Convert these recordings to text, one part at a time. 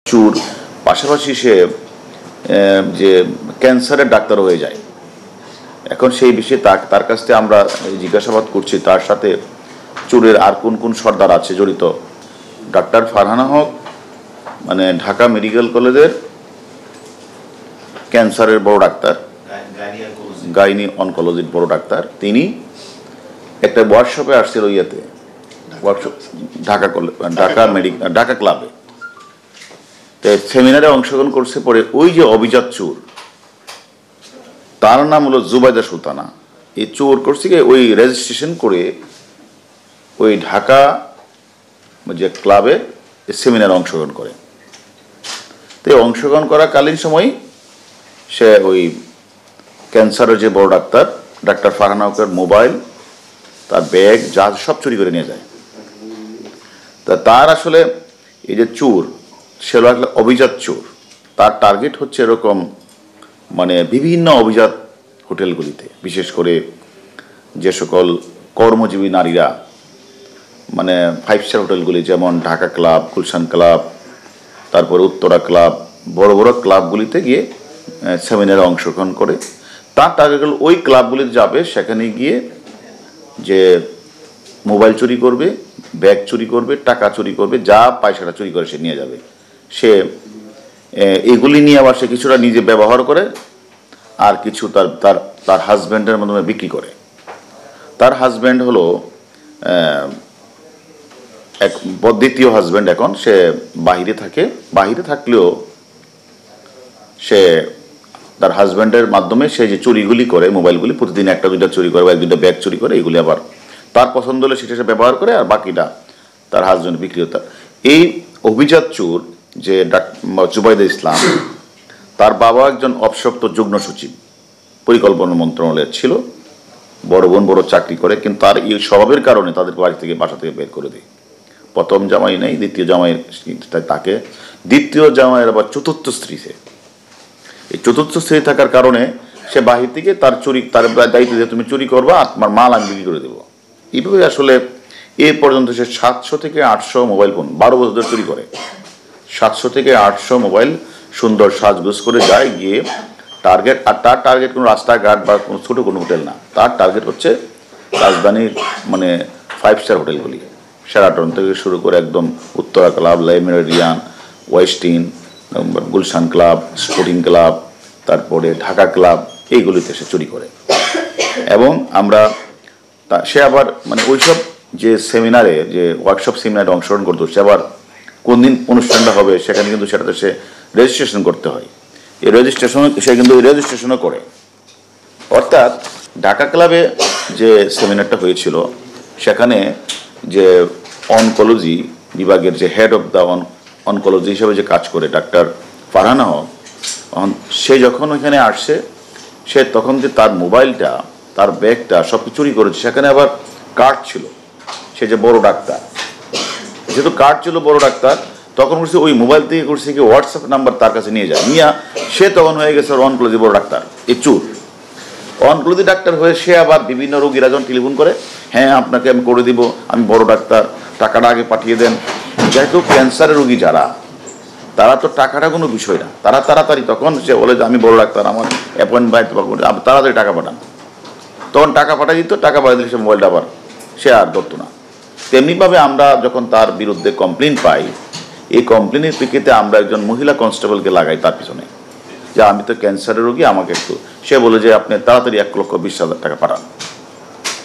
চুর, পাশাপাশি সে যে ক্যান্সারের ডাক্তার হয়ে যায়। এখন সেই বিষয়ে তার কাছ থেকে আমরা জিজ্ঞাসাবাদ করছি, তার সাথে চুরের আর কোন কোন সর্দার আছে জড়িত। ডাক্তার ফারহানা হক মানে ঢাকা মেডিকেল কলেজের ক্যান্সারের বড় ডাক্তার, গাইনি অনকোলজির বড় ডাক্তার। তিনি একটা ওয়ার্কশপে আসছিল ওয়ার্কশপ ঢাকা ক্লাবে, সেমিনারে অংশগ্রহণ করছে। পরে ওই যে অভিজাত চোর, তার নাম হলো জুবাইদা সুলতানা। এই চোর করছে কি, ওই রেজিস্ট্রেশন করে ওই ঢাকা যে ক্লাবে সেমিনারে অংশগ্রহণ করে। তো অংশগ্রহণ করাকালীন সময় সে ওই ক্যান্সারের যে বড় ডাক্তার ফারহানা হকের মোবাইল, তার ব্যাগ, যা সব চুরি করে নিয়ে যায়। তা তার আসলে এই যে চোর, সে হলো অভিজাত চোর। তার টার্গেট হচ্ছে এরকম মানে বিভিন্ন অভিজাত হোটেলগুলিতে, বিশেষ করে যে সকল কর্মজীবী নারীরা মানে 5 স্টার হোটেলগুলি, যেমন ঢাকা ক্লাব, গুলশান ক্লাব, তারপর উত্তরা ক্লাব, বড় বড় ক্লাবগুলিতে গিয়ে সেমিনারে অংশগ্রহণ করে। তার টার্গেট হল ওই ক্লাবগুলিতে যাবে, সেখানে গিয়ে যে মোবাইল চুরি করবে, ব্যাগ চুরি করবে, টাকা চুরি করবে, যা পয়সাটা চুরি করে সে নিয়ে যাবে। সে এগুলি নিয়ে আবার সে কিছুটা নিজে ব্যবহার করে, আর কিছু তার হাজব্যান্ডের মাধ্যমে বিক্রি করে। তার হাজব্যান্ড হলো এক দ্বিতীয় হাজব্যান্ড। এখন সে বাহিরে থাকে, বাহিরে থাকলেও সে তার হাজব্যান্ডের মাধ্যমে সে যে চুরিগুলি করে, মোবাইলগুলি প্রতিদিন একটা দুইটা চুরি করে বা 1-2টা ব্যাগ চুরি করে, এগুলি আবার তার পছন্দ হলে সেটা সে ব্যবহার করে, আর বাকিটা তার হাজব্যান্ড বিক্রি হতো। এই অভিজাত চোর যে জুবাইদা ইসলাম, তার বাবা একজন অবসরপ্রাপ্ত যুগ্ম সচিব, পরিকল্পনা মন্ত্রণালয়ের ছিল। বড় বোন বড় চাকরি করে, কিন্তু তার এই স্বভাবের কারণে তাদের বাসা থেকে বের করে দেয়। প্রথম জামাই নেই, দ্বিতীয় জামাই, তাকে দ্বিতীয় জামাইয়ের আবার চতুর্থ স্ত্রী। সে এই চতুর্থ স্ত্রী থাকার কারণে সে বাহির থেকে তার দায়িত্ব দিয়ে, তুমি চুরি করবা, তোমার মাল আমি বিক্রি করে দেবো। এইভাবে আসলে এ পর্যন্ত সে 700 থেকে 800 মোবাইল ফোন 12 বছর ধরে চুরি করে। 700 থেকে 800 মোবাইল সুন্দর সাজগোজ করে যায়, গিয়ে টার্গেট, আর তার টার্গেট কোনো রাস্তাঘাট বা কোনো ছোটো কোনো হোটেল না, তার টার্গেট হচ্ছে রাজধানীর মানে 5 স্টার হোটেলগুলি, শেরাটন থেকে শুরু করে একদম Uttara club, Le Meridien, Westin, Gulshan club, sporting club, তারপরে ঢাকা ক্লাব, এইগুলিতে সে চুরি করে। এবং আমরা সে আবার মানে ওইসব যে সেমিনারে, যে ওয়ার্কশপ সেমিনারে অংশগ্রহণ করতো, সে আবার কোন দিন অনুষ্ঠানটা হবে সেখানে কিন্তু সেটাতে সে রেজিস্ট্রেশন করতে হয়। এই সে কিন্তু রেজিস্ট্রেশনও করে। অর্থাৎ ঢাকা ক্লাবে যে সেমিনারটা হয়েছিল, সেখানে যে অনকোলজি বিভাগের যে হেড অফ দ্য অনকোলজি হিসেবে যে কাজ করে ডাক্তার ফারহানা হক, সে যখন ওইখানে আসছে, সে তখন যে তার মোবাইলটা, তার ব্যাগটা সব কিছু চুরি করেছে। সেখানে আবার কার্ড ছিল, সে যে বড় ডাক্তার, যেহেতু কার্ড ছিল বড় ডাক্তার, তখন করছে ওই মোবাইল থেকে করছে কি হোয়াটসঅ্যাপ নাম্বার তার কাছে নিয়ে যায়, সে তখন হয়ে গেছে অনকোলজি বড় ডাক্তার। এই চুর অনকোলজি ডাক্তার হয়ে সে আবার বিভিন্ন রোগীরা যখন টেলিফোন করে, হ্যাঁ আপনাকে আমি করে দিব, আমি বড় ডাক্তার, টাকাটা আগে পাঠিয়ে দেন। যেহেতু ক্যান্সারের রোগী যারা, তারা তো টাকাটা কোনো বিষয় না, তারা তাড়াতাড়ি, তখন সে বলে যে আমি বড় ডাক্তার, আমার অ্যাপয়েন্টমেন্ট তাড়াতাড়ি টাকা পাঠান। তখন টাকা পাঠিয়ে দিত, টাকা পাঠিয়ে দিলে সে মোবাইলটা আবার সে আর ধরতো না। তেমনিভাবে আমরা যখন তার বিরুদ্ধে কমপ্লেন পাই, এই কমপ্লেনের প্রেক্ষিতে আমরা একজন মহিলা কনস্টেবলকে লাগাই তার পিছনে, যে আমি তো ক্যান্সারের রোগী, আমাকে একটু, সে বলে যে আপনি তাড়াতাড়ি 1,20,000 টাকা পাঠান।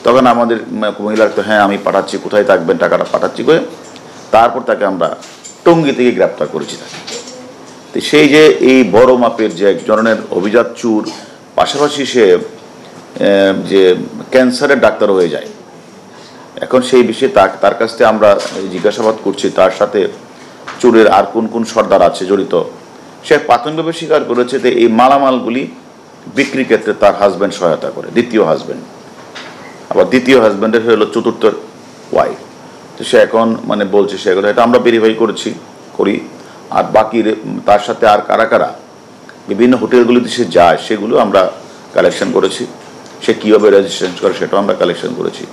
তখন আমাদের মহিলার তো হ্যাঁ আমি পাঠাচ্ছি, কোথায় থাকবেন, টাকাটা পাঠাচ্ছি করে, তারপর তাকে আমরা টঙ্গী থেকে গ্রেপ্তার করেছি তাকে। তো সেই যে এই বড় মাপের যে এক ধরনের অভিজাত চোর, পাশাপাশি সে যে ক্যান্সারের ডাক্তার হয়ে যায়। এখন সেই বিষয়ে তার কাছ থেকে আমরা জিজ্ঞাসাবাদ করছি, তার সাথে চোরের আর কোন কোন সর্দার আছে জড়িত। সে প্রাথমিকভাবে স্বীকার করেছে যে এই মালামালগুলি বিক্রির ক্ষেত্রে তার হাজব্যান্ড সহায়তা করে, দ্বিতীয় হাজব্যান্ড। আবার দ্বিতীয় হাজব্যান্ডের হলো চতুর্থ ওয়াইফ। তো সে এখন মানে বলছে সেগুলো, এটা আমরা ভেরিফাই করি। আর বাকি তার সাথে আর কারা কারা বিভিন্ন হোটেলগুলিতে সে যায়, সেগুলো আমরা কালেকশন করেছি। সে কীভাবে রেজিস্ট্রেশন করে সেটাও আমরা কালেকশন করেছি।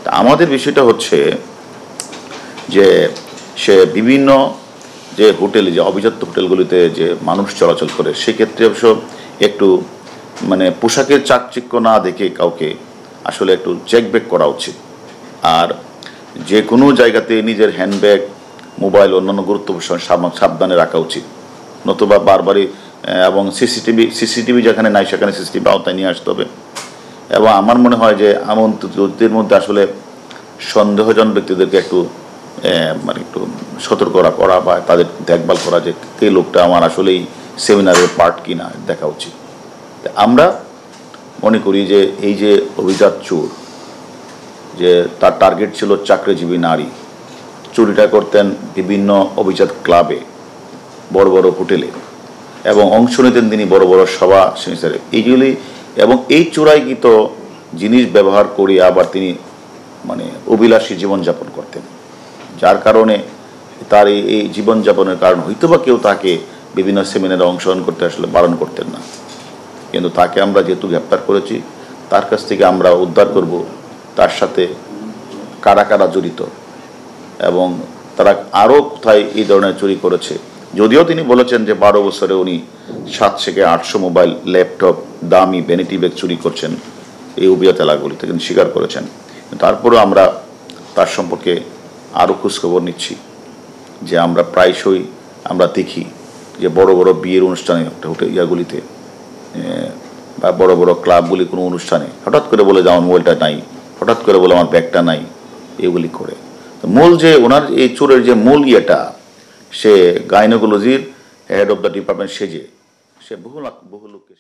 তা আমাদের বিষয়টা হচ্ছে যে সে বিভিন্ন যে হোটেলে, যে অভিজাত্য হোটেলগুলিতে যে মানুষ চলাচল করে, সেক্ষেত্রে অবশ্য একটু মানে পোশাকের চাকচিক্য না দেখে কাউকে আসলে একটু চেক ব্যাক করা উচিত। আর যে কোনো জায়গাতে নিজের হ্যান্ডব্যাগ, মোবাইল, অন্যান্য গুরুত্বপূর্ণ সাবধানে রাখা উচিত, নতুবা বারবারই এবং সিসিটিভি যেখানে নাই সেখানে সিসিটিভি আওতায় নিয়ে আসতে হবে। এবং আমার মনে হয় যে আমন্ত্রিতদের মধ্যে আসলে সন্দেহজন ব্যক্তিদেরকে একটু মানে একটু সতর্ক করা বা তাদের দেখভাল করা, যে এই লোকটা আমার আসলেই সেমিনারের পার্ট কিনা দেখা উচিত। আমরা মনে করি যে এই যে অভিজাত চোর, যে তার টার্গেট ছিল চাকরিজীবী নারী, চুরিটা করতেন বিভিন্ন অভিজাত ক্লাবে, বড় বড় হোটেলে, এবং অংশ নিতেন তিনি বড় বড় সভা সেমিনারে এইগুলি, এবং এই চোরাইকৃত জিনিস ব্যবহার করে আবার তিনি মানে অভিলাষী জীবনযাপন করতেন, যার কারণে তার এই জীবনযাপনের কারণ হয়তো বা কেউ তাকে বিভিন্ন সেমিনারে অংশগ্রহণ করতে আসলে বারণ করতেন না। কিন্তু তাকে আমরা যেহেতু গ্রেপ্তার করেছি, তার কাছ থেকে আমরা উদ্ধার করব তার সাথে কারা কারা জড়িত এবং তারা আরও কোথায় এই ধরনের চুরি করেছে। যদিও তিনি বলেছেন যে 12 বছরে উনি 700 থেকে 800 মোবাইল, ল্যাপটপ, দামি ভ্যানিটি ব্যাগ চুরি করছেন এই অভিজাত এলাকাগুলিতে, তিনি স্বীকার করেছেন। তারপরেও আমরা তার সম্পর্কে আরও খোঁজখবর নিচ্ছি, যে আমরা প্রায়শই আমরা দেখি যে বড় বড় বিয়ের অনুষ্ঠানে ইয়াগুলিতে বা বড় বড় ক্লাবগুলি কোনো অনুষ্ঠানে হঠাৎ করে বলে যে আমার মোবাইলটা নাই, হঠাৎ করে বলে আমার ব্যাগটা নাই, এগুলি করে। তো মূল যে ওনার এই চোরের যে মূল ইয়েটা, সে গাইনোকোলজির হেড অফ দ্য ডিপার্টমেন্ট সেজে সে বহু লোককে